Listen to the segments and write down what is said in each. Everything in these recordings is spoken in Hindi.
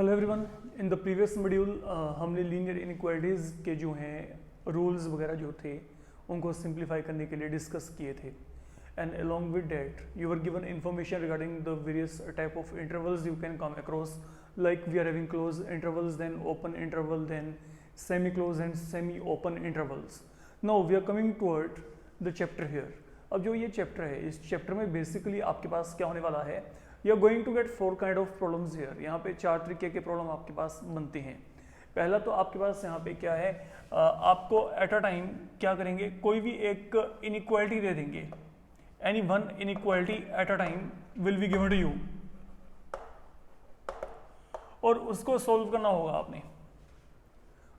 Hello everyone, in the previous module हमने लीनियर इनइक्वालिटीज़ के जो हैं रूल्स वगैरह जो थे उनको सिंप्लीफाई करने के लिए डिस्कस किए थे। And along with that you were given information regarding the various type of intervals you can come across, like we are having close intervals, then open interval, then semi close and semi open intervals. Now we are coming toward the chapter here. अब जो ये चैप्टर है, इस चैप्टर में बेसिकली आपके पास क्या होने वाला है, you are going to get 4 kind of problems here. यहाँ पे 4 तरीके के प्रॉब्लम आपके पास बनते हैं। पहला तो आपके पास यहाँ पे क्या है, आपको एट अ टाइम क्या करेंगे, कोई भी एक इनइक्वालिटी दे देंगे। Any one inequality at a time will be given to you और उसको सोल्व करना होगा आपने।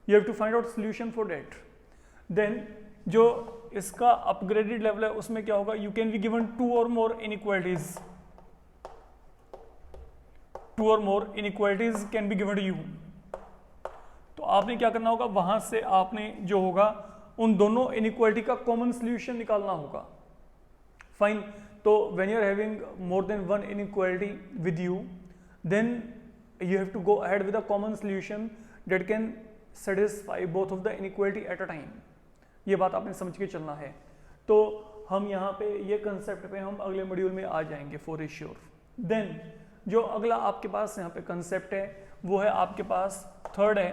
You have to find out solution for that. Then जो इसका अपग्रेडेड लेवल है उसमें क्या होगा, यू कैन बी गिवन 2 और मोर इनइक्वालिटीज। 2 और more inequalities can be given to you. तो आपने क्या करना होगा, वहां से आपने जो होगा उन दोनों इनइक्वालिटी का कॉमन सॉल्यूशन निकालना होगा। फाइन। तो when you are having more than one inequality with you, then you have to go ahead with a common solution that can satisfy both of the inequality at a time। ये बात आपने समझ के चलना है। तो हम यहाँ पे ये कंसेप्ट पे हम अगले मॉड्यूल में आ जाएंगे फॉर श्योर। देन जो अगला आपके पास यहाँ पे कंसेप्ट है वो है आपके पास थर्ड है,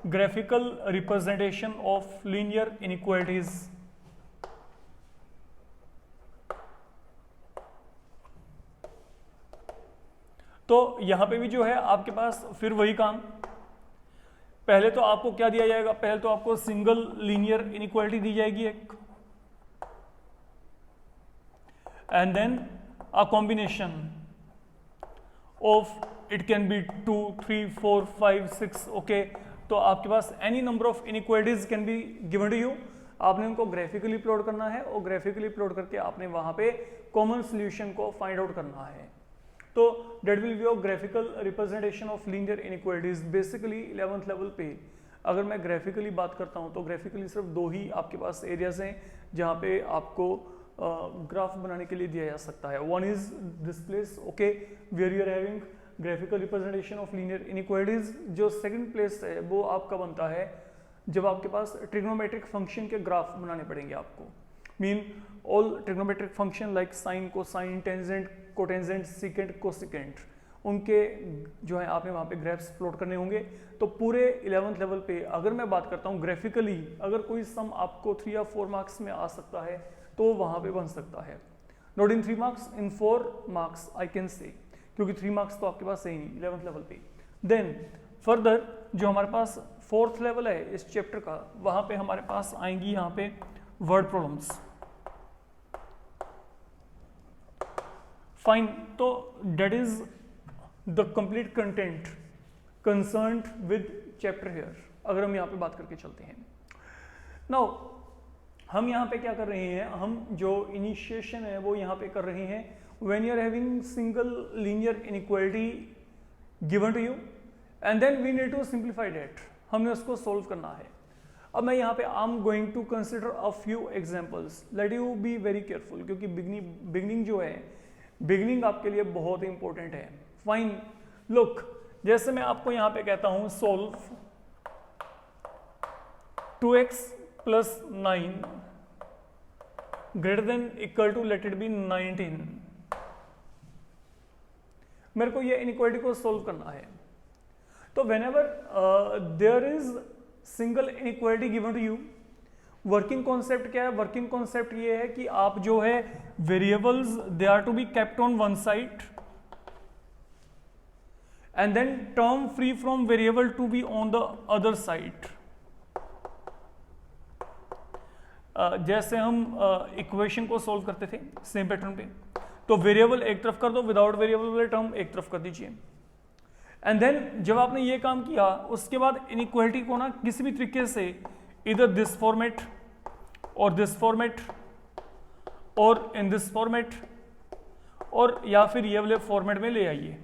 graphical representation of linear inequalities. तो यहां पे भी जो है आपके पास फिर वही काम। पहले तो आपको क्या दिया जाएगा, पहले तो आपको सिंगल लीनियर इनइक्वालिटी दी जाएगी एक, and then a combination of it can be 2, 3, 4, 5, 6। Okay, तो आपके पास any number of inequalities can be given to you. आपने उनको ग्राफिकली प्लॉट करना है और ग्राफिकली प्लॉट करके आपने वहां पे कॉमन सॉल्यूशन को फाइंड आउट करना है। तो that will be of graphical representation of linear inequalities. Basically 11th level पे अगर मैं ग्राफिकली बात करता हूं तो ग्राफिकली सिर्फ 2 ही आपके पास एरियाज हैं जहां पे आपको ग्राफ बनाने के लिए दिया जा सकता है। One is this place, okay, where you are having graphical representation of linear inequalities. जो सेकंड प्लेस है वो आपका बनता है जब आपके पास ट्रिग्नोमेट्रिक फंक्शन के ग्राफ बनाने पड़ेंगे आपको। Mean all trigonometric function like sine, cosine, tangent, cotangent, secant, cosecant, उनके जो है आपने वहाँ पे ग्राफ्स प्लॉट करने होंगे। तो पूरे 11th लेवल पे अगर मैं बात करता हूँ ग्राफिकली, अगर कोई सम आपको 3 या 4 मार्क्स में आ सकता है तो वहाँ पे बन सकता है। Not in 3 marks, in 4 marks I can से, क्योंकि 3 मार्क्स तो आपके पास है ही नहीं 11th लेवल पे। देन फर्दर जो हमारे पास 4th लेवल है इस चैप्टर का, वहाँ पे हमारे पास आएंगी यहाँ पे वर्ड प्रॉब्लम्स। फाइन। तो that is the complete content concerned with chapter here. अगर हम यहाँ पे बात करके चलते हैं, नाउ हम यहाँ पे क्या कर रहे हैं, हम जो इनिशिएशन है वो यहाँ पे कर रहे हैं। When you are having single linear inequality given to you and then we need to simplify that, हमने उसको सोल्व करना है। अब मैं यहाँ पे I am going to consider a few examples, let you be very careful, क्योंकि बिगनिंग जो है, बिगनिंग आपके लिए बहुत इंपॉर्टेंट है। फाइन। लुक, जैसे मैं आपको यहां पे कहता हूं solve 2x + 9 greater than equal to let it be 19। मेरे को ये इनइक्वालिटी को सोल्व करना है। तो whenever there is single inequality given to you, working concept क्या है, वर्किंग कॉन्सेप्ट ये है कि आप जो है variables they are to be kept on one side and then term free from variable to be on the other side. जैसे हम इक्वेशन को सोल्व करते थे सेम पैटर्न पे, तो वेरिएबल एक तरफ कर दो, विदाउट वेरिएबल वाले टर्म एक तरफ कर दीजिए। एंड देन जब आपने ये काम किया उसके बाद इनइक्वालिटी को ना किसी भी तरीके से either this format or this format or in this format और या फिर ये वाले फॉर्मेट में ले आइए।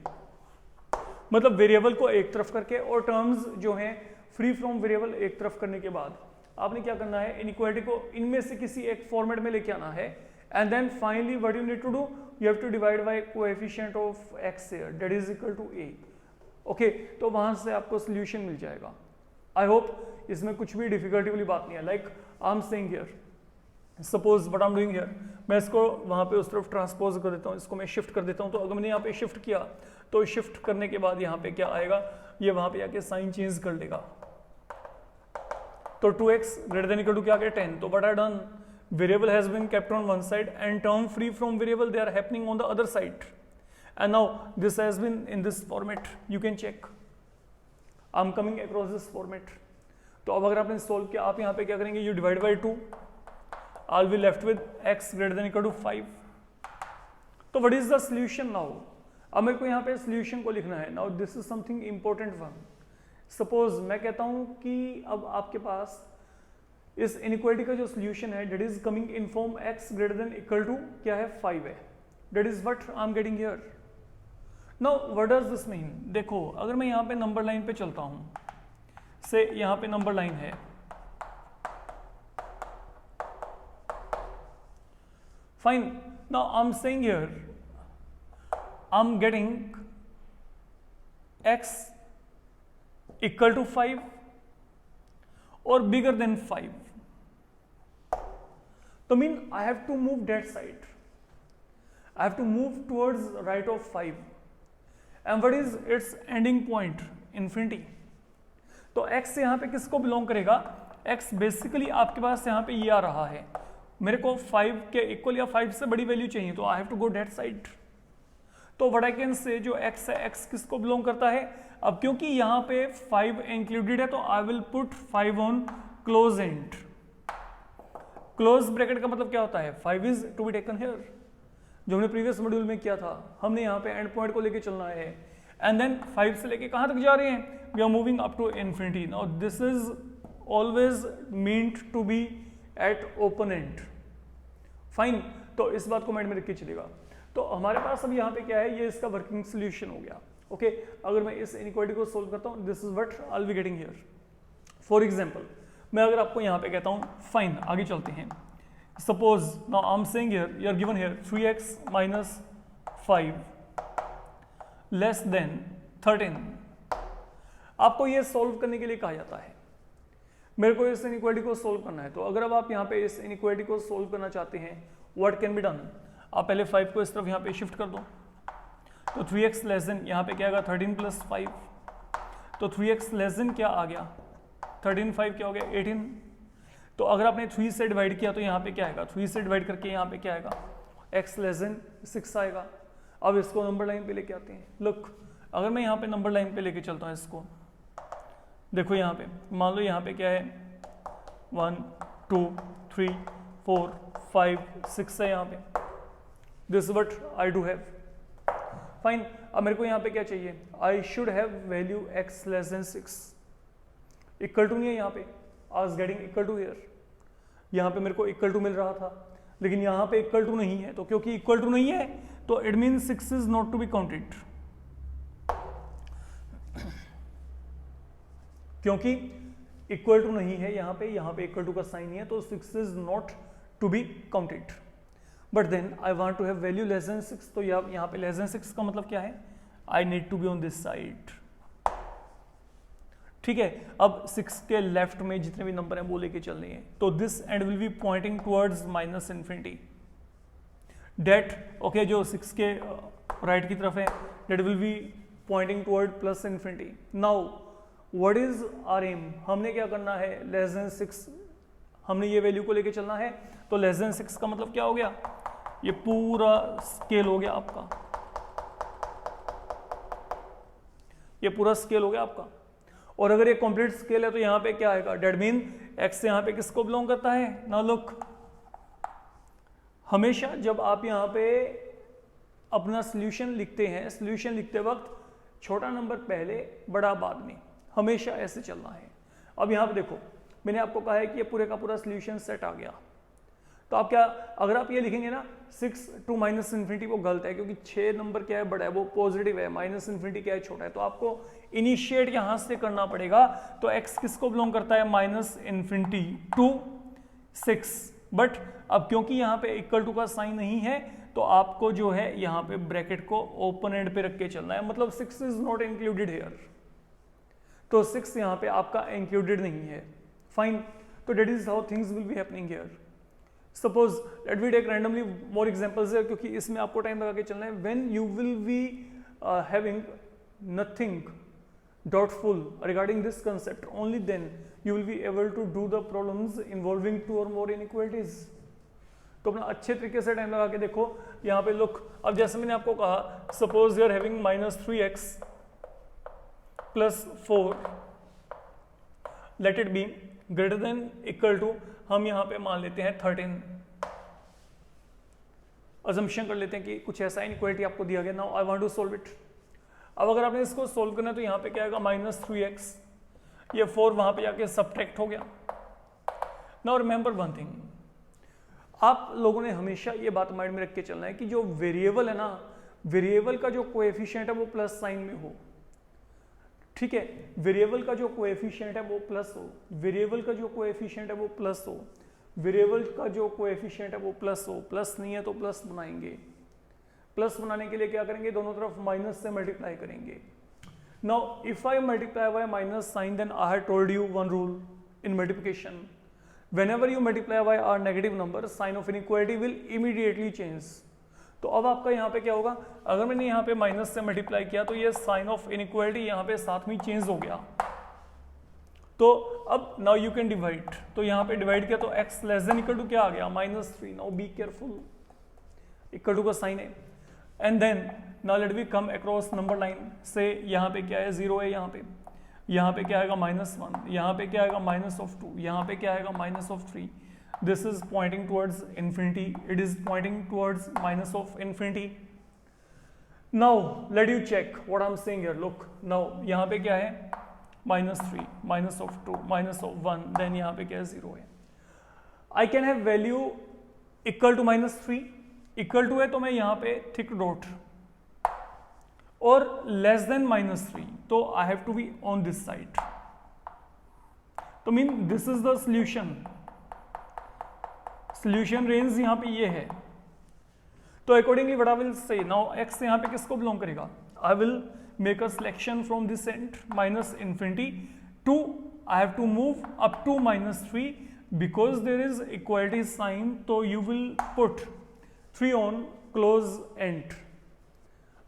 मतलब वेरिएबल को एक तरफ करके और टर्म्स जो हैं फ्री फ्रॉम वेरिएबल एक तरफ करने के बाद आपने क्या करना है, इनइक्वालिटी को इनमें से किसी एक फॉर्मेट में लेके आना है। And then finally what you need to do, you have to divide by coefficient of x here, that is equal to a। Okay तो वहां से आपको सोल्यूशन मिल जाएगा। आई होप इसमें कुछ भी डिफिकल्टी वाली बात नहीं है। Like I am saying here, suppose what I am doing here, मैं इसको वहां पे उस तरफ ट्रांसपोज कर देता हूँ, इसको मैं शिफ्ट कर देता हूँ। तो अगर मैंने यहाँ पे शिफ्ट किया तो शिफ्ट करने के बाद यहाँ पे क्या आएगा, ये वहां पे आके साइन चेंज कर लेगा। तो 2x greater than equal to क्या आ गया 10। तो what I done, variable has been kept on one side and term free from variable they are happening on the other side, and now this has been in this format, you can check I am coming across this format. तो अब अगर आपने सोल्व किया, आप यहाँ पे क्या करेंगे, you divide by 2, I'll be left with x greater than equal to 5. तो what is the solution now? अब मेरे को यहाँ पे solution को लिखना है। Now this is something important one. Suppose मैं कहता हूँ कि अब आपके पास इस inequality का जो solution है that is coming in form x greater than equal to क्या है 5 है। That is what I'm getting here. Now what does this mean? देखो अगर मैं यहाँ पे नंबर लाइन पे चलता हूँ, से यहाँ पे नंबर लाइन है, fine. Now I'm saying here I'm getting x equal to 5 or bigger than 5. So mean I have to move that side. I have to move towards right of 5. And what is its ending point? Infinity. तो x यहाँ पे किसको बिलोंग करेगा? x बेसिकली आपके पास यहाँ पे ये आ रहा है, मेरे को 5 के इक्वल या 5 से बड़ी वैल्यू चाहिए, तो I have to go that side. तो व्हाट आई कैन से जो x है, x किसको बिलोंग करता है? अब क्योंकि यहाँ पे 5 इंक्लूडेड है तो I will put 5 on close end. Close bracket का मतलब क्या होता है? 5 is to be taken here, जो हमने प्रीवियस मॉड्यूल में किया था। हमने यहाँ पे एंड पॉइंट को लेके चलना है, एंड देन 5 से लेके कहाँ तक जा रहे हैं? We are moving up to infinity. Now this is always meant to be at open end. Fine, तो इस बात को माइंड में रख के चलेगा। तो हमारे पास अब यहाँ पे क्या है, ये इसका वर्किंग सोल्यूशन हो गया। ओके अगर मैं इस इनइक्वालिटी को सोल्व करता हूँ, this is what I will be getting here. For example मैं अगर आपको यहाँ पे कहता हूँ, फाइन आगे चलते हैं। Suppose now I am saying here, you are given here 3x minus 5 less than 13। आपको ये सोल्व करने के लिए कहा जाता है, मेरे को इस इनइक्वालिटी को सोल्व करना है। तो अगर अब आप यहाँ पे इस इनइक्वालिटी को सोल्व करना चाहते हैं, व्हाट कैन बी डन? आप पहले 5 को इस तरफ यहाँ पे शिफ्ट कर दो, तो 3x लेस देन यहाँ पे क्या आएगा 13 प्लस 5। तो 3x लेस देन क्या आ गया 13, 5 क्या हो गया 18। तो अगर आपने 3 से डिवाइड किया तो यहाँ पे क्या आएगा, 3 से डिवाइड करके यहाँ पे क्या आएगा, x लेस देन 6 आएगा। अब इसको नंबर लाइन पे लेके आते हैं। लुक अगर मैं यहाँ पे नंबर लाइन पे लेके चलता हूँ इसको, देखो यहाँ पे मान लो यहाँ पे क्या है 1 2 3 4 5 6 है यहाँ पे, this what I do have. Fine, अब मेरे को यहाँ पे क्या चाहिए, I should have value x less than 6। Equal to नहीं है यहाँ पे, I was getting equal to here. यहाँ पे मेरे को इक्वल टू मिल रहा था, लेकिन यहाँ पे इक्वल टू नहीं है। तो क्योंकि इक्वल टू नहीं है तो it mean 6 is not to be counted, क्योंकि इक्वल टू नहीं है यहाँ पे इक्वल टू का साइन नहीं है, तो 6 is not to be counted. But then I want to have value less than 6, तो यहाँ पे लेस देन 6 का मतलब क्या है, I need to be on this side. ठीक है, अब 6 के लेफ्ट में जितने भी नंबर हैं वो लेके चल रहे हैं, तो this end will be pointing towards minus infinity. That okay जो 6 के राइट की तरफ है, that will be pointing toward plus infinity. Now what is our aim, हमने क्या करना है, लेस देन 6 हमने ये वैल्यू को लेके चलना है। तो लेस देन 6 का मतलब क्या हो गया, ये पूरा स्केल हो गया आपका, ये पूरा स्केल हो गया आपका। और अगर ये कंप्लीट स्केल है तो यहाँ पे क्या आएगा, डेट मीन x यहाँ पे किसको बिलोंग करता है। नाउ लुक, हमेशा जब आप यहाँ पे अपना सॉल्यूशन लिखते हैं, सॉल्यूशन लिखते वक्त छोटा नंबर पहले बड़ा बाद में, हमेशा ऐसे चलना है। अब यहाँ पे देखो मैंने आपको कहा है कि ये पूरे का पूरा सॉल्यूशन सेट आ गया, तो आप क्या, अगर आप ये लिखेंगे ना 6 टू माइनस इन्फिनिटी, वो गलत है, क्योंकि 6 नंबर क्या है बड़ा है, वो पॉजिटिव है, माइनस इन्फिनिटी क्या है छोटा है। तो आपको इनिशिएट यहां से करना पड़ेगा। तो x किसको बिलोंग करता है, माइनस इन्फिनिटी टू 6। बट अब क्योंकि यहाँ पे इक्वल टू का साइन नहीं है तो आपको जो है यहाँ पे ब्रैकेट को ओपन एंड पे रख के चलना है, मतलब 6 इज नॉट इंक्लूडेड हियर, तो 6 यहाँ पे आपका इंक्लूडेड नहीं है। फाइन, तो that is how things will be happening here. Suppose let we take randomly more examples है, क्योंकि इसमें आपको टाइम लगा के चलना है। When you will be having nothing doubtful regarding this concept, only then you will be able to do the problems involving 2 or more inequalities। तो अपना अच्छे तरीके से टाइम लगा के देखो यहाँ पे लुक। अब जैसे मैंने आपको कहा, suppose you are having -3x + 4 let it be greater than equal to, हम यहाँ पे मान लेते हैं 13। अजम्पशन कर लेते हैं कि कुछ ऐसा इनइक्वालिटी आपको दिया गया। Now I want to solve it. अब अगर आपने इसको सोल्व करना है तो यहाँ पे क्या आएगा -3x, ये 4 वहां पे जाके सब्ट्रैक्ट हो गया। नाउ रिमेंबर वन थिंग, आप लोगों ने हमेशा ये बात माइंड में रख के चलना है कि जो वेरिएबल है ना, वेरिएबल का जो कोएफिशिएंट है वो प्लस साइन में हो। ठीक है, वेरिएबल का जो कोएफिशिएंट है वो प्लस हो, वेरिएबल का जो कोएफिशिएंट है वो प्लस हो, वेरिएबल का जो कोएफिशिएंट है वो प्लस हो। प्लस नहीं है तो प्लस बनाएंगे। प्लस बनाने के लिए क्या करेंगे, दोनों तरफ माइनस से मल्टीप्लाई करेंगे। Now if I multiply by minus sign, then I have told you one rule in multiplication, whenever you multiply by a negative number, sign of inequality will immediately change. तो अब आपका यहाँ पे क्या होगा, अगर मैंने यहाँ पे माइनस से मल्टीप्लाई किया तो ये साइन ऑफ इनइक्वालिटी यहाँ पे साथ में चेंज हो गया। तो अब नाउ यू कैन डिवाइड, तो यहाँ पे डिवाइड किया तो x less than equal to क्या आ गया -3। Now be careful, equal to का साइन है। And then now let we come across number line से, यहाँ पे क्या है 0 है, यहाँ पे क्या आएगा -1, यहाँ पे क्या आएगा -2, यहाँ पे क्या आएगा -3। This is pointing towards infinity, it is pointing towards -∞। Now let you check what I am saying here. Look now यहाँ पे क्या है -3, -2, -1, देन यहाँ पे क्या है 0 है। I can have value equal to -3, equal to है तो मैं यहाँ पे थिक डॉट, और लेस देन -3 तो I have to be on this side. तो mean this is the solution. Solution range यहाँ पे ये है। तो accordingly what I will say, now x यहाँ पे किसको बिलोंग करेगा, I will make a selection from this and -∞ to I have to move up to -3 because there is equality sign, तो you will put 3 on close end.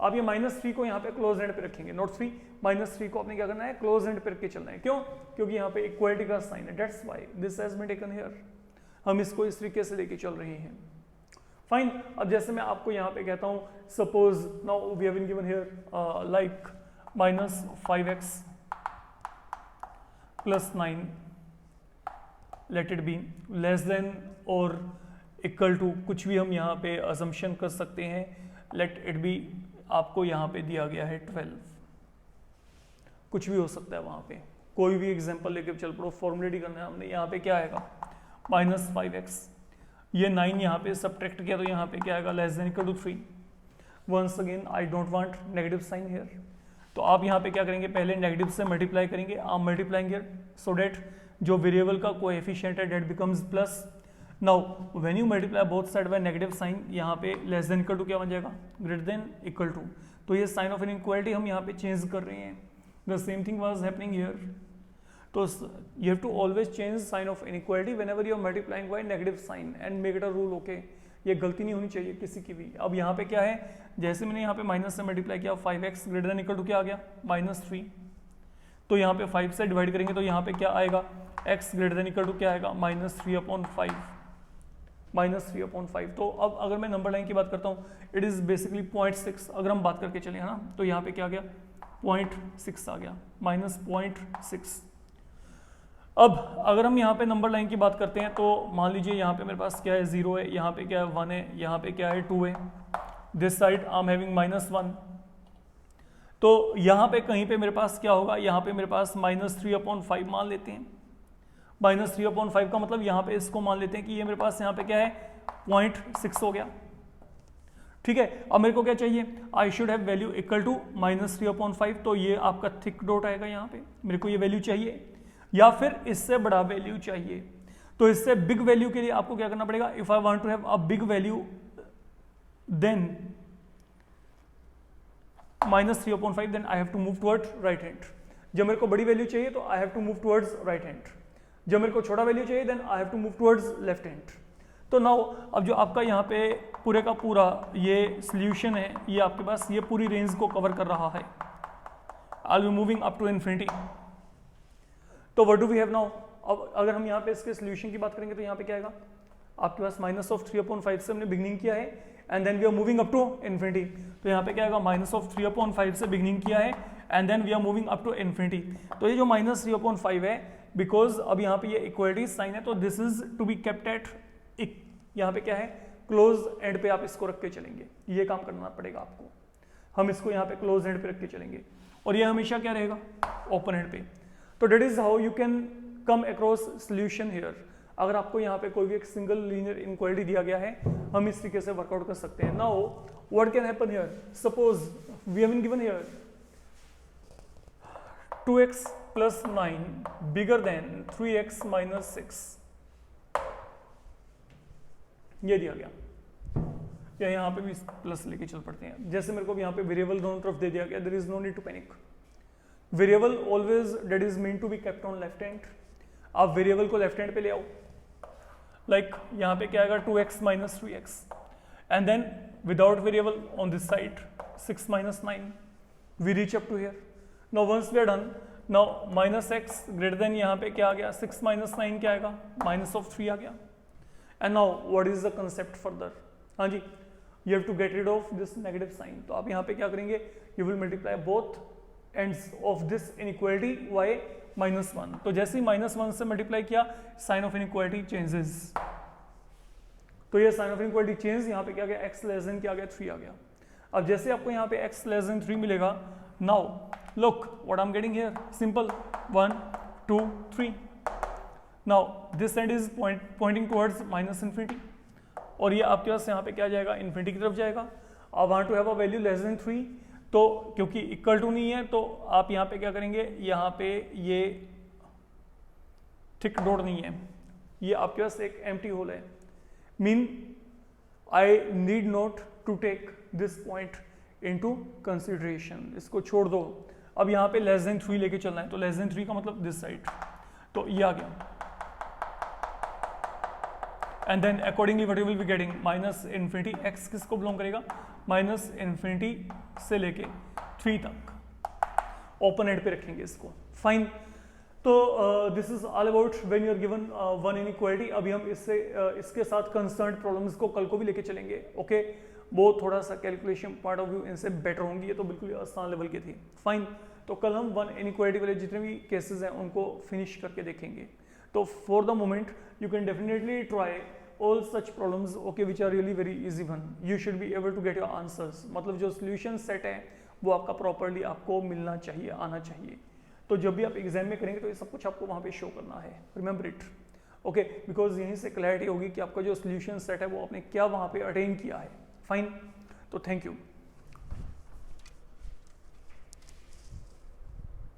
आप ये -3 को यहाँ पे क्लोज एंड पे रखेंगे, नॉट 3, -3 को आपने क्या करना है क्लोज एंड पे रख के चलना है। क्यों, क्योंकि यहाँ पे इक्वालिटी का साइन है, that's why this has been taken here. हम इसको इस तरीके से लेके चल रहे हैं। फाइन, अब जैसे मैं आपको यहाँ पे कहता हूँ, suppose now we have been given here like -5x + 9 let it be less than और इक्वल टू, कुछ भी हम यहाँ पे अजम्पशन कर सकते हैं। लेट इट बी, आपको यहाँ पे दिया गया है 12, कुछ भी हो सकता है वहाँ पे, कोई भी एग्जांपल लेके चल पड़ो, फॉर्मुलेटी करना है हमने। यहाँ पे क्या आएगा -5x, ये 9 यहाँ पे सब्ट्रैक्ट किया तो यहाँ पे क्या आएगा less than equal to 3। Once again I don't want negative sign here, तो आप यहाँ पे क्या करेंगे, पहले नेगेटिव से मल्टीप्लाई करेंगे, आप मल्टीप्लाइंग हियर सो डेट जो वेरिएबल का कोएफिशिएंट है that becomes plus. Now when you multiply both side by negative sign, यहाँ पे लेस देन इक्वल टू क्या बन जाएगा, ग्रेटर देन इक्वल टू। तो ये साइन ऑफ इनइक्वालिटी हम यहाँ पे चेंज कर रहे हैं। The same thing was happening here. तो you have to always change sign of inequality whenever you are multiplying by negative sign and make it a rule, okay? ये गलती नहीं होनी चाहिए किसी की भी। अब यहाँ पे क्या है, जैसे मैंने यहाँ पे माइनस से मल्टीप्लाई किया, 5x greater than equal to क्या आ गया -3, तो यहाँ पे 5 से डिवाइड करेंगे तो यहाँ पे क्या आएगा, x greater than equal to क्या आएगा -3/5, -3/5। तो अब अगर मैं नंबर लाइन की बात करता हूँ, इट इज बेसिकली 0.6। अगर हम बात करके चले है ना, तो यहाँ पे क्या आ गया 0.6 आ गया, -0.6। अब अगर हम यहाँ पे नंबर लाइन की बात करते हैं तो मान लीजिए यहाँ पे मेरे पास क्या है 0 है, यहाँ पे क्या है 1 है, यहाँ पे क्या है 2 है, this side I am having -1। तो यहाँ पे कहीं पे मेरे पास क्या होगा, यहाँ पे मेरे पास -3/5 मान लेते हैं। -3/5 का मतलब यहाँ पे इसको मान लेते हैं कि ये मेरे पास यहाँ पे क्या है 0.6 हो गया। ठीक है, अब मेरे को क्या चाहिए, I should have value equal to -3/5, तो ये आपका थिक डॉट आएगा, यहाँ पे मेरे को ये वैल्यू चाहिए या फिर इससे बड़ा वैल्यू चाहिए। तो इससे बिग वैल्यू के लिए आपको क्या करना पड़ेगा, if I want to have a big value than -3/5, then I have to move towards right hand. जब मेरे को बड़ी वैल्यू चाहिए तो I have to move towards right hand, जब मेरे को छोटा वैल्यू चाहिए then I have to move towards left hand. तो नाउ अब जो आपका यहाँ पे पूरे का पूरा ये सॉल्यूशन है, ये आपके पास ये पूरी रेंज को कवर कर रहा है। I will be moving up to infinity. तो what do we have now? अब अगर हम यहाँ पे इसके सॉल्यूशन की बात करेंगे तो यहाँ पे क्या आएगा आपके पास -3/5 से हमने बिगनिंग किया है and then we are moving up to infinity. तो यहाँ पे क्या आएगा -3/5 से बिगनिंग किया है and then we are moving up to infinity. तो ये जो -3/5 है, बिकॉज अब यहाँ पे ये इक्वलिटी साइन है तो this is to be kept at यहाँ पे क्या है क्लोज एंड पे आप इसको रख के चलेंगे, ये काम करना पड़ेगा आपको। हम इसको यहाँ पे क्लोज एंड पे रख के चलेंगे और ये हमेशा क्या रहेगा ओपन एंड पे। तो that is how you can come across solution here. अगर आपको यहाँ पे कोई भी एक सिंगल लीनियर इनक्वालिटी दिया गया है, हम इस तरीके से वर्कआउट कर सकते हैं। Now what can happen here? Suppose we have been given here 2x + 9 bigger than 3x - 6, ये दिया गया, या यहाँ पे भी प्लस लेके चल पड़ते हैं। जैसे मेरे को भी यहाँ पे वेरिएबल दोनों तरफ दे दिया गया, there is no need to panic. Variable always that is mean to be kept on left hand. आप वेरिएबल को लेफ्ट हैंड पे ले आओ, लाइक यहाँ पे क्या आएगा 2x - 3x and then without variable on this side 6 - 9 we reach up to here. Now once we are done, now -x greater than यहाँ पे क्या आ गया 6 - 9 क्या आएगा -3 आ गया। And now what is the concept further? हाँ जी, you have to get rid of this negative sign. तो आप यहाँ पे क्या करेंगे, you will multiply both ends of this inequality y -1। तो जैसे ही -1 से मल्टीप्लाई किया साइन ऑफ इनइक्वालिटी चेंजेस। तो ये साइन ऑफ इनइक्वालिटी चेंज, यहाँ पे क्या गया x लेस देन क्या आ गया 3 आ गया। अब जैसे आपको यहाँ पे x लेस देन 3 मिलेगा, now look what I am getting here, simple 1 2 3। Now this end is pointing towards -infinity और ये आपके पास यहाँ पे क्या जाएगा इन्फिनिटी की तरफ जाएगा। आप want to have a value less than 3, तो क्योंकि इक्वल टू नहीं है तो आप यहाँ पे क्या करेंगे, यहाँ पे ये थिक डॉट नहीं है, ये आपके पास एक एम्प्टी होल है। Mean I need not to take this point into consideration, इसको छोड़ दो। अब यहाँ पे लेस देन 3 लेके चलना है, तो लेस देन 3 का मतलब दिस साइड, तो ये आ गया। And then accordingly what you will be getting -infinity, x किसको बिलोंग करेगा -infinity से लेके 3 तक ओपन एंड पे रखेंगे इसको। फाइन, तो this is all about when you are given one inequality. अभी हम इसके साथ कंसर्न्ड प्रॉब्लम्स को कल को भी लेके चलेंगे। ओके, वो थोड़ा सा कैलकुलेशन पॉइंट ऑफ व्यू इनसे बेटर होंगी, ये तो बिल्कुल आसान लेवल की थी। फाइन, तो कल हम वन इनइक्वालिटी वाले जितने भी केसेस हैं उनको फिनिश करके देखेंगे। तो for the moment you can definitely try all such problems, okay, which are really very easy one. You should be able to get your answers. मतलब जो solution set है वो आपका properly आपको मिलना चाहिए, आना चाहिए। तो जब भी आप एग्जाम में करेंगे तो ये सब कुछ आपको वहाँ पे शो करना है, remember it, okay, because यहीं से क्लैरिटी होगी कि आपका जो solution set है वो आपने क्या वहाँ पे अटेन किया है। फाइन, तो थैंक यू।